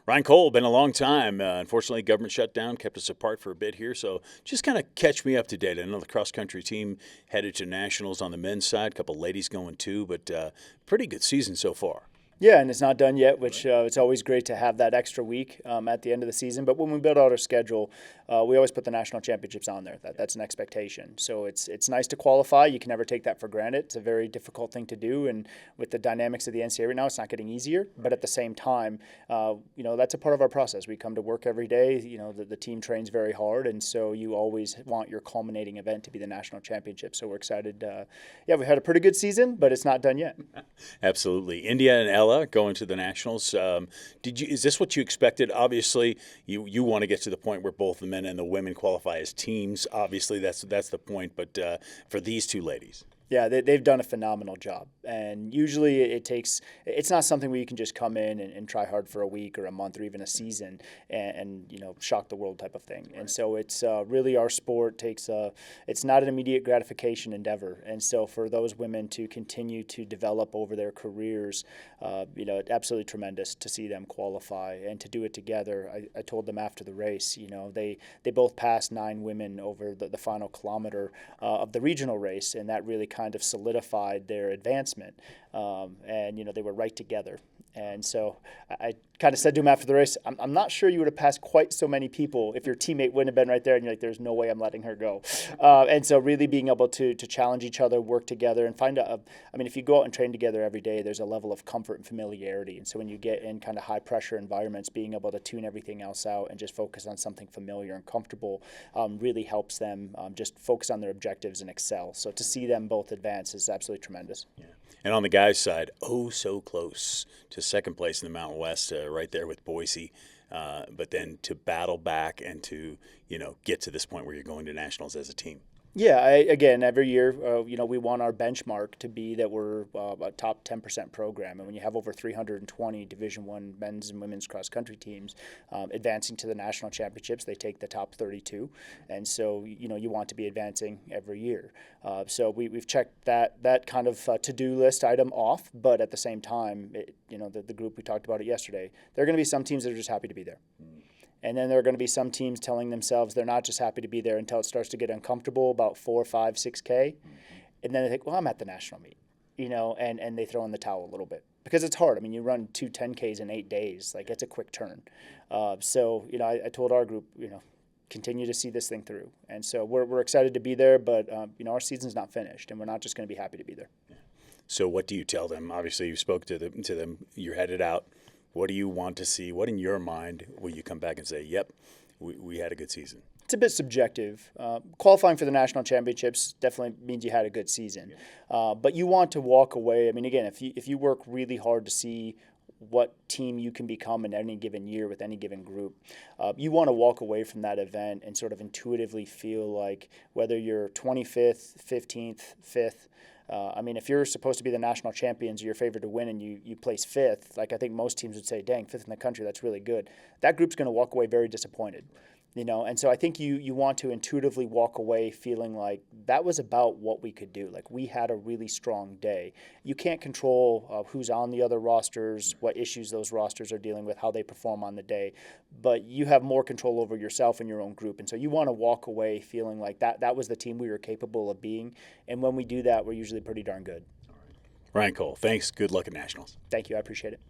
Ryan Cole, been a long time. Unfortunately, government shutdown kept us apart for a bit here. So just kind of catch me up to date. I know the cross country team headed to nationals on the men's side. A couple ladies going too, but pretty good season so far. Yeah, and it's not done yet, which it's always great to have that extra week at the end of the season. But when we build out our schedule, we always put the national championships on there. That's an expectation. So it's nice to qualify. You can never take that for granted. It's a very difficult thing to do, and with the dynamics of the NCAA right now, it's not getting easier. But at the same time, that's a part of our process. We come to work every day. The team trains very hard, and so you always want your culminating event to be the national championship. So we're excited. We've had a pretty good season, but it's not done yet. Absolutely. India and Ella going to the nationals. Is this what you expected? Obviously, you want to get to the point where both the men and the women qualify as teams. Obviously, that's the point. But for these two ladies. Yeah, they've done a phenomenal job. And usually it's not something where you can just come in and try hard for a week or a month or even a season and shock the world type of thing. Right. And so it's really our sport it's not an immediate gratification endeavor. And so for those women to continue to develop over their careers, it's absolutely tremendous to see them qualify and to do it together. I told them after the race, they both passed 9 women over the final kilometer of the regional race, and that really kind of solidified their advancement, and they were right together. And so I kind of said to him after the race, I'm not sure you would have passed quite so many people if your teammate wouldn't have been right there, and you're like, there's no way I'm letting her go. And so really being able to challenge each other, work together, and if you go out and train together every day, there's a level of comfort and familiarity. And so when you get in kind of high pressure environments, being able to tune everything else out and just focus on something familiar and comfortable really helps them just focus on their objectives and excel. So to see them both advance is absolutely tremendous. Yeah. And on the guys' side, so close to second place in the Mountain West, right there with Boise. But then to battle back and to get to this point where you're going to nationals as a team. Yeah, again, every year, we want our benchmark to be that we're a top 10% program. And when you have over 320 Division I men's and women's cross-country teams advancing to the national championships, they take the top 32. And so, you want to be advancing every year. So we've checked that kind of to-do list item off. But at the same time, the group, we talked about it yesterday, there are going to be some teams that are just happy to be there. And then there are going to be some teams telling themselves they're not just happy to be there until it starts to get uncomfortable, about 4, 5, 6K. And then they think, well, I'm at the national meet, and they throw in the towel a little bit. Because it's hard. I mean, you run 2 10Ks in 8 days. Like, it's a quick turn. So I told our group, continue to see this thing through. And so we're excited to be there, but, our season's not finished, and we're not just going to be happy to be there. So what do you tell them? Obviously, you spoke to them. You're headed out. What do you want to see? What in your mind will you come back and say, yep, we had a good season? It's a bit subjective. Qualifying for the national championships definitely means you had a good season. Yeah. But you want to walk away. I mean, again, if you work really hard to see what team you can become in any given year with any given group, you want to walk away from that event and sort of intuitively feel like whether you're 25th, 15th, 5th, if you're supposed to be the national champions, you're favored to win, and you place 5th, like I think most teams would say, dang, 5th in the country, that's really good. That group's going to walk away very disappointed. And so I think you want to intuitively walk away feeling like that was about what we could do. Like, we had a really strong day. You can't control who's on the other rosters, what issues those rosters are dealing with, how they perform on the day, but you have more control over yourself and your own group. And so you want to walk away feeling like that was the team we were capable of being. And when we do that, we're usually pretty darn good. Ryan Cole, thanks. Good luck at Nationals. Thank you. I appreciate it.